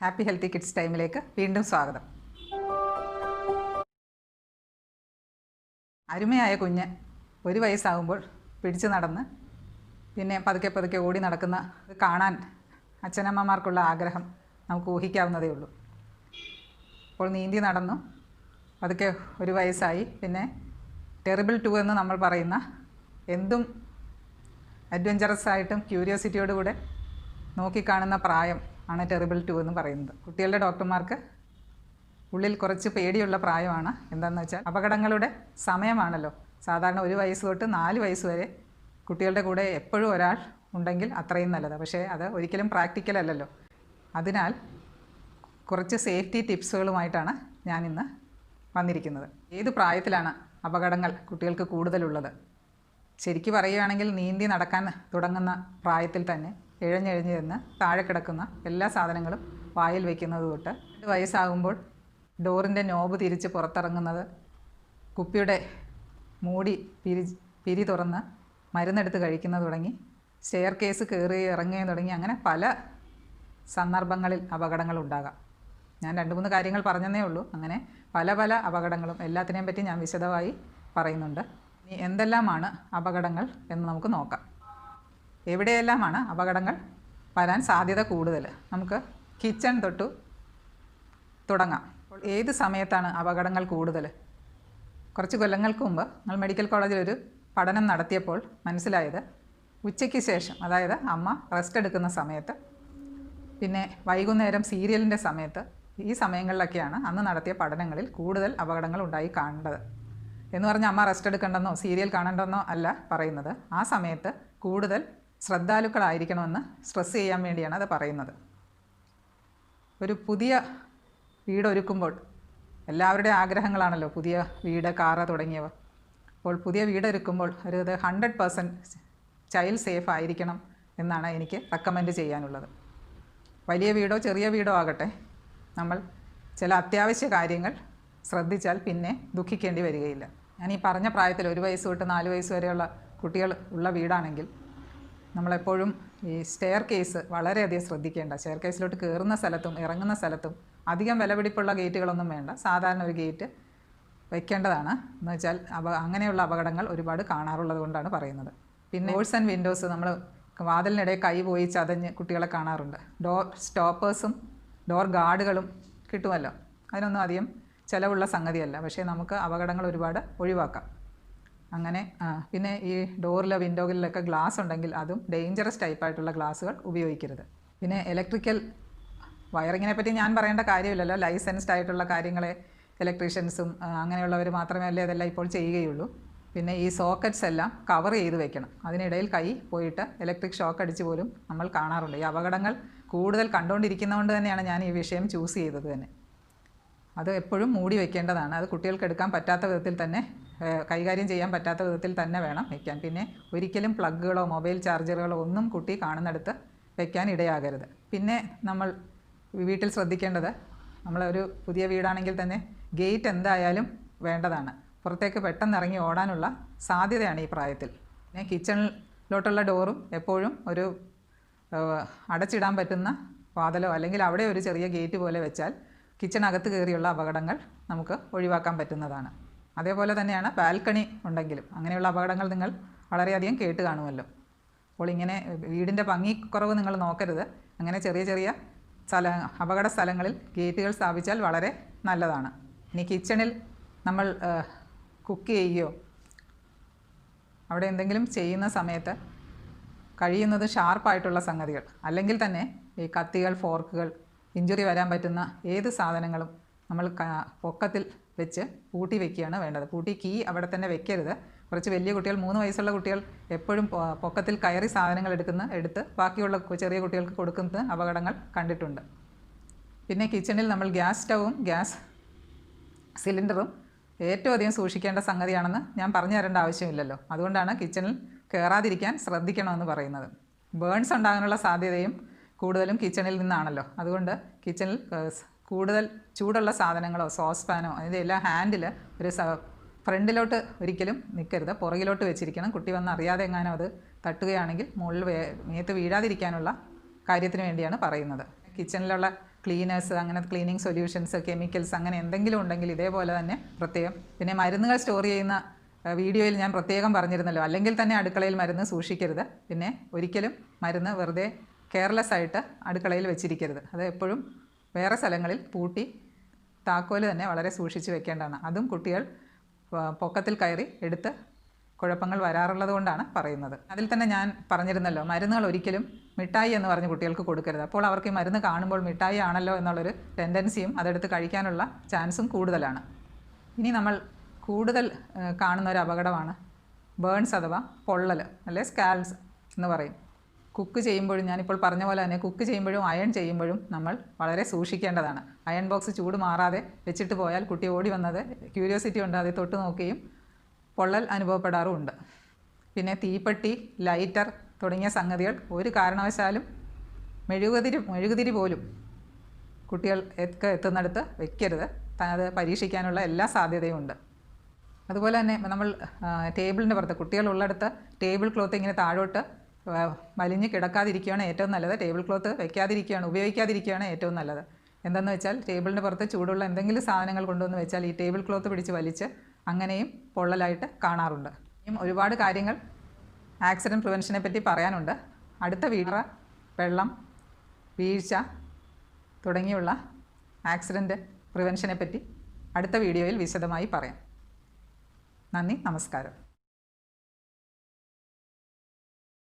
Happy healthy kids ടൈമിലേക്ക് വീണ്ടും സ്വാഗതം. അരുമയായ കുഞ്ഞ് 1 വയസ്സാകുമ്പോൾ പിടിച്ചു നടന്ന് പിന്നെ പതുക്കെ പതുക്കെ ഓടി നടക്കുന്ന കാണാൻ അച്ഛനമ്മമാർക്കുള്ള ആഗ്രഹം നമുക്ക് ഊഹിക്കാവുന്നതേ ഉള്ളൂ. അപ്പോൾ നീന്തി നടന്നു പതുക്കെ 1 വയസ്സായി. പിന്നെ ടെറിബിൾ 2 എന്ന് നമ്മൾ പറയുന്ന എന്തും അഡ്വഞ്ചറസ് ആയിട്ടും ക്യൂരിയോസിറ്റിയോടുകൂടെ നോക്കിക്കാണുന്ന പ്രായം ആണ് ടെറിബിൾ 2 എന്ന് പറയുന്നത്. കുട്ടികളുടെ ഡോക്ടർമാർക്ക് ഉള്ളിൽ കുറച്ച് പേടിയുള്ള പ്രായമാണ്. എന്താണെന്ന് വെച്ചാൽ അപകടങ്ങളുടെ സമയമാണല്ലോ. സാധാരണ 1 വയസ്സ് തൊട്ട് 4 വയസ്സ് വരെ കുട്ടികളുടെ കൂടെ എപ്പോഴും ഒരാൾ ഉണ്ടെങ്കിൽ അത്രയും നല്ലതാണ്. പക്ഷേ അത് ഒരിക്കലും പ്രാക്ടിക്കൽ അല്ലല്ലോ. അതിനാൽ കുറച്ച് സേഫ്റ്റി ടിപ്സുകളുമായിട്ടാണ് ഞാനിന്ന് വന്നിരിക്കുന്നത്. ഏത് പ്രായത്തിലാണ് അപകടങ്ങൾ കുട്ടികൾക്ക് കൂടുതലുള്ളത്? ശരിക്കും പറയുകയാണെങ്കിൽ നീന്തി നടക്കാൻ തുടങ്ങുന്ന പ്രായത്തിൽ തന്നെ ഇഴഞ്ഞെഴിഞ്ഞ് നിന്ന് താഴെ കിടക്കുന്ന എല്ലാ സാധനങ്ങളും വായിൽ വയ്ക്കുന്നത് തൊട്ട് 2 വയസ്സാകുമ്പോൾ ഡോറിൻ്റെ നോബ് തിരിച്ച് പുറത്തിറങ്ങുന്നത്, കുപ്പിയുടെ മൂടി പിരി തുറന്ന് മരുന്നെടുത്ത് കഴിക്കുന്നത് തുടങ്ങി സ്റ്റെയർ കേസ് കയറി ഇറങ്ങുകയും തുടങ്ങി അങ്ങനെ പല സന്ദർഭങ്ങളിൽ അപകടങ്ങൾ ഉണ്ടാകാം. ഞാൻ 2-3 കാര്യങ്ങൾ പറഞ്ഞതേ ഉള്ളൂ. അങ്ങനെ പല പല അപകടങ്ങളും എല്ലാത്തിനെയും പറ്റി ഞാൻ വിശദമായി പറയുന്നുണ്ട്. ഇനി എന്തെല്ലാമാണ് അപകടങ്ങൾ എന്ന് നമുക്ക് നോക്കാം. എവിടെയെല്ലാമാണ് അപകടങ്ങൾ വരാൻ സാധ്യത കൂടുതൽ? നമുക്ക് കിച്ചൺ തൊട്ട് തുടങ്ങാം. അപ്പോൾ ഏത് സമയത്താണ് അപകടങ്ങൾ കൂടുതൽ? കുറച്ച് കൊല്ലങ്ങൾക്ക് മുമ്പ് ഞങ്ങൾ മെഡിക്കൽ കോളേജിലൊരു പഠനം നടത്തിയപ്പോൾ മനസ്സിലായത്, ഉച്ചയ്ക്ക് ശേഷം, അതായത് അമ്മ റെസ്റ്റ് എടുക്കുന്ന സമയത്ത്, പിന്നെ വൈകുന്നേരം സീരിയലിൻ്റെ സമയത്ത്, ഈ സമയങ്ങളിലൊക്കെയാണ് അന്ന് നടത്തിയ പഠനങ്ങളിൽ കൂടുതൽ അപകടങ്ങൾ ഉണ്ടായി കാണേണ്ടത്. എന്ന് പറഞ്ഞാൽ അമ്മ റെസ്റ്റ് എടുക്കേണ്ടെന്നോ സീരിയൽ കാണണ്ടെന്നോ അല്ല പറയുന്നത്. ആ സമയത്ത് കൂടുതൽ ശ്രദ്ധാലുക്കളായിരിക്കണമെന്ന് സ്ട്രെസ് ചെയ്യാൻ വേണ്ടിയാണ് അത് പറയുന്നത്. ഒരു പുതിയ വീടൊരുക്കുമ്പോൾ എല്ലാവരുടെയും ആഗ്രഹങ്ങളാണല്ലോ പുതിയ വീട്, കാറ് തുടങ്ങിയവ. അപ്പോൾ പുതിയ വീടൊരുക്കുമ്പോൾ ഒരു 100% ചൈൽഡ് സേഫ് ആയിരിക്കണം എന്നാണ് എനിക്ക് റെക്കമെൻഡ് ചെയ്യാനുള്ളത്. വലിയ വീടോ ചെറിയ വീടോ ആകട്ടെ, നമ്മൾ ചില അത്യാവശ്യ കാര്യങ്ങൾ ശ്രദ്ധിച്ചാൽ പിന്നെ ദുഃഖിക്കേണ്ടി വരികയില്ല. ഞാൻ ഈ പറഞ്ഞ പ്രായത്തിൽ 1 വയസ്സ് തൊട്ട് 4 വയസ്സ് വരെയുള്ള കുട്ടികൾ ഉള്ള വീടാണെങ്കിൽ നമ്മളെപ്പോഴും ഈ സ്റ്റെയർ കേസ് വളരെയധികം ശ്രദ്ധിക്കേണ്ട. സ്റ്റെയർ കേസിലോട്ട് കയറുന്ന സ്ഥലത്തും ഇറങ്ങുന്ന സ്ഥലത്തും അധികം വിലപിടിപ്പുള്ള ഗേറ്റുകളൊന്നും വേണ്ട, സാധാരണ ഒരു ഗേറ്റ് വയ്ക്കേണ്ടതാണ്. എന്ന് വെച്ചാൽ അങ്ങനെയുള്ള അപകടങ്ങൾ ഒരുപാട് കാണാറുള്ളത് കൊണ്ടാണ് പറയുന്നത്. പിന്നെ ഡോർസ് ആൻഡ് വിൻഡോസ്, നമ്മൾ വാതിലിനിടെ കൈ പോയി ചതഞ്ഞ് കുട്ടികളെ കാണാറുണ്ട്. ഡോർ സ്റ്റോപ്പേഴ്സും ഡോർ ഗാർഡുകളും കിട്ടുമല്ലോ. അതിനൊന്നും അധികം ചിലവുള്ള സംഗതിയല്ല, പക്ഷേ നമുക്ക് അപകടങ്ങൾ ഒരുപാട് ഒഴിവാക്കാം. അങ്ങനെ പിന്നെ ഈ ഡോറിലോ വിൻഡോകളിലൊക്കെ ഗ്ലാസ് ഉണ്ടെങ്കിൽ അതും ഡേഞ്ചറസ് ടൈപ്പായിട്ടുള്ള ഗ്ലാസ്സുകൾ ഉപയോഗിക്കരുത്. പിന്നെ ഇലക്ട്രിക്കൽ വയറിങ്ങിനെ പറ്റി ഞാൻ പറയേണ്ട കാര്യമില്ലല്ലോ. ലൈസൻസ്ഡ് ആയിട്ടുള്ള കാര്യങ്ങളെ ഇലക്ട്രീഷ്യൻസും അങ്ങനെയുള്ളവർ മാത്രമേ അല്ലേ അതെല്ലാം ഇപ്പോൾ ചെയ്യുകയുള്ളൂ. പിന്നെ ഈ സോക്കറ്റ്സ് എല്ലാം കവർ ചെയ്ത് വെക്കണം. അതിനിടയിൽ കൈ പോയിട്ട് ഇലക്ട്രിക് ഷോക്ക് അടിച്ച് പോലും നമ്മൾ കാണാറുണ്ട്. ഈ അപകടങ്ങൾ കൂടുതൽ കണ്ടുകൊണ്ടിരിക്കുന്നതുകൊണ്ട് തന്നെയാണ് ഞാൻ ഈ വിഷയം ചൂസ് ചെയ്തത് തന്നെ. അത് എപ്പോഴും മൂടി വെക്കേണ്ടതാണ്. അത് കുട്ടികൾക്ക് എടുക്കാൻ പറ്റാത്ത വിധത്തിൽ തന്നെ, കൈകാര്യം ചെയ്യാൻ പറ്റാത്ത വിധത്തിൽ തന്നെ വേണം വയ്ക്കാൻ. പിന്നെ ഒരിക്കലും പ്ലഗുകളോ മൊബൈൽ ചാർജറുകളോ ഒന്നും കുട്ടി കാണുന്നിടത്ത് വയ്ക്കാൻ ഇടയാകരുത്. പിന്നെ നമ്മൾ വീട്ടിൽ ശ്രദ്ധിക്കേണ്ടത്, നമ്മളൊരു പുതിയ വീടാണെങ്കിൽ തന്നെ ഗേറ്റ് എന്തായാലും വേണ്ടതാണ്. പുറത്തേക്ക് പെട്ടെന്ന് ഇറങ്ങി ഓടാനുള്ള സാധ്യതയാണ് ഈ പ്രായത്തിൽ. പിന്നെ കിച്ചണിലോട്ടുള്ള ഡോറും എപ്പോഴും ഒരു അടച്ചിടാൻ പറ്റുന്ന വാതിലോ അല്ലെങ്കിൽ അവിടെ ഒരു ചെറിയ ഗേറ്റ് പോലെ വെച്ചാൽ കിച്ചണകത്ത് കയറിയുള്ള അപകടങ്ങൾ നമുക്ക് ഒഴിവാക്കാൻ പറ്റുന്നതാണ്. അതേപോലെ തന്നെയാണ് ബാൽക്കണി ഉണ്ടെങ്കിലും അങ്ങനെയുള്ള അപകടങ്ങൾ നിങ്ങൾ വളരെയധികം കേട്ട് കാണുമല്ലോ. അപ്പോൾ ഇങ്ങനെ വീടിൻ്റെ ഭംഗിക്കുറവ് നിങ്ങൾ നോക്കരുത്. അങ്ങനെ ചെറിയ ചെറിയ അപകട സ്ഥലങ്ങളിൽ ഗേറ്റുകൾ സ്ഥാപിച്ചാൽ വളരെ നല്ലതാണ്. ഇനി കിച്ചണിൽ നമ്മൾ കുക്ക് ചെയ്യുകയോ അവിടെ എന്തെങ്കിലും ചെയ്യുന്ന സമയത്ത് കഴിയുന്നത് ഷാർപ്പായിട്ടുള്ള സംഗതികൾ, അല്ലെങ്കിൽ തന്നെ ഈ കത്തികൾ, ഫോർക്കുകൾ, ഇഞ്ചുറി വരാൻ പറ്റുന്ന ഏത് സാധനങ്ങളും നമ്മൾ പൊക്കത്തിൽ വെച്ച് പൂട്ടി വെക്കുകയാണ് വേണ്ടത്. പൂട്ടി കീ അവിടെ തന്നെ വെക്കരുത്. കുറച്ച് വലിയ കുട്ടികൾ, 3 വയസ്സുള്ള കുട്ടികൾ എപ്പോഴും പൊക്കത്തിൽ കയറി സാധനങ്ങൾ എടുത്ത് ബാക്കിയുള്ള ചെറിയ കുട്ടികൾക്ക് കൊടുക്കുന്ന അപകടങ്ങൾ കണ്ടിട്ടുണ്ട്. പിന്നെ കിച്ചണിൽ നമ്മൾ ഗ്യാസ് സ്റ്റൗവും ഗ്യാസ് സിലിണ്ടറും ഏറ്റവും അധികം സൂക്ഷിക്കേണ്ട സംഗതിയാണെന്ന് ഞാൻ പറഞ്ഞു തരേണ്ട ആവശ്യമില്ലല്ലോ. അതുകൊണ്ടാണ് കിച്ചണിൽ കയറാതിരിക്കാൻ ശ്രദ്ധിക്കണമെന്ന് പറയുന്നത്. ബേൺസ് ഉണ്ടാകാനുള്ള സാധ്യതയും കൂടുതലും കിച്ചണിൽ നിന്നാണല്ലോ. അതുകൊണ്ട് കിച്ചണിൽ കൂടുതൽ ചൂടുള്ള സാധനങ്ങളോ സോസ് പാനോ അതിൻ്റെ എല്ലാ ഹാൻഡിൽ ഒരു ഫ്രണ്ടിലോട്ട് ഒരിക്കലും നിൽക്കരുത്, പുറകിലോട്ട് വെച്ചിരിക്കണം. കുട്ടി വന്ന് അറിയാതെ എങ്ങാനും അത് തട്ടുകയാണെങ്കിൽ മുകളിൽ മേത്ത് വീഴാതിരിക്കാനുള്ള കാര്യത്തിന് വേണ്ടിയാണ് പറയുന്നത്. കിച്ചണിലുള്ള ക്ലീനേഴ്സ്, അങ്ങനെ ക്ലീനിങ് സൊല്യൂഷൻസ്, കെമിക്കൽസ് അങ്ങനെ എന്തെങ്കിലും ഉണ്ടെങ്കിൽ ഇതേപോലെ തന്നെ പ്രത്യേകം. പിന്നെ മരുന്നുകൾ സ്റ്റോർ ചെയ്യുന്ന വീഡിയോയിൽ ഞാൻ പ്രത്യേകം പറഞ്ഞിരുന്നല്ലോ, അല്ലെങ്കിൽ തന്നെ അടുക്കളയിൽ മരുന്ന് സൂക്ഷിക്കരുത്. പിന്നെ ഒരിക്കലും മരുന്ന് വെറുതെ കെയർലെസ് ആയിട്ട് അടുക്കളയിൽ വെച്ചിരിക്കരുത്. അത് എപ്പോഴും വേറെ സ്ഥലങ്ങളിൽ പൂട്ടി താക്കോല് തന്നെ വളരെ സൂക്ഷിച്ച് വെക്കേണ്ടതാണ്. അതും കുട്ടികൾ പൊക്കത്തിൽ കയറി എടുത്ത് കുഴപ്പങ്ങൾ വരാറുള്ളത് കൊണ്ടാണ് പറയുന്നത്. അതിൽ തന്നെ ഞാൻ പറഞ്ഞിരുന്നല്ലോ, മരുന്നുകൾ ഒരിക്കലും മിഠായി എന്ന് പറഞ്ഞ് കുട്ടികൾക്ക് കൊടുക്കരുത്. അപ്പോൾ അവർക്ക് ഈ മരുന്ന് കാണുമ്പോൾ മിഠായി ആണല്ലോ എന്നുള്ളൊരു ടെൻഡൻസിയും അതെടുത്ത് കഴിക്കാനുള്ള ചാൻസും കൂടുതലാണ്. ഇനി നമ്മൾ കൂടുതൽ കാണുന്ന ഒരു അപകടമാണ് ബേൺസ് അഥവാ പൊള്ളൽ, അല്ലെ സ്കാൽസ് എന്ന് പറയും. കുക്ക് ചെയ്യുമ്പോഴും, ഞാനിപ്പോൾ പറഞ്ഞ പോലെ തന്നെ കുക്ക് ചെയ്യുമ്പോഴും അയൺ ചെയ്യുമ്പോഴും നമ്മൾ വളരെ സൂക്ഷിക്കേണ്ടതാണ്. അയൺ ബോക്സ് ചൂട് മാറാതെ വെച്ചിട്ട് പോയാൽ കുട്ടി ഓടി വന്നത് ക്യൂരിയോസിറ്റി ഉണ്ട്, അത് തൊട്ട് നോക്കുകയും പൊള്ളൽ അനുഭവപ്പെടാറുമുണ്ട്. പിന്നെ തീപ്പെട്ടി, ലൈറ്റർ തുടങ്ങിയ സംഗതികൾ ഒരു കാരണവശാലും മെഴുകുതിരി പോലും കുട്ടികൾ എത്തുന്നിടത്ത് വെക്കരുത്. അത് പരീക്ഷിക്കാനുള്ള എല്ലാ സാധ്യതയും ഉണ്ട്. അതുപോലെ തന്നെ നമ്മൾ ടേബിളിൻ്റെ പുറത്ത്, കുട്ടികളുള്ളിടത്ത് ടേബിൾ ക്ലോത്ത് ഇങ്ങനെ താഴോട്ട് വലിഞ്ഞ് കിടക്കാതിരിക്കുകയാണ് ഏറ്റവും നല്ലത്. ടേബിൾ ക്ലോത്ത് ഉപയോഗിക്കാതിരിക്കുകയാണ് ഏറ്റവും നല്ലത്. എന്തെന്ന് വെച്ചാൽ ടേബിളിൻ്റെ പുറത്ത് ചൂടുള്ള എന്തെങ്കിലും സാധനങ്ങൾ കൊണ്ടുവന്ന് വെച്ചാൽ ഈ ടേബിൾ ക്ലോത്ത് പിടിച്ച് വലിച്ച് അങ്ങനെയും പൊള്ളലായിട്ട് കാണാറുണ്ട്. ഇനിയും ഒരുപാട് കാര്യങ്ങൾ ആക്സിഡൻറ്റ് പ്രിവെൻഷനെ പറ്റി പറയാനുണ്ട്. അടുത്ത വീഡിയോ വെള്ളം, വീഴ്ച തുടങ്ങിയുള്ള ആക്സിഡൻറ്റ് പ്രിവെൻഷനെ പറ്റി അടുത്ത വീഡിയോയിൽ വിശദമായി പറയാം. നന്ദി, നമസ്കാരം.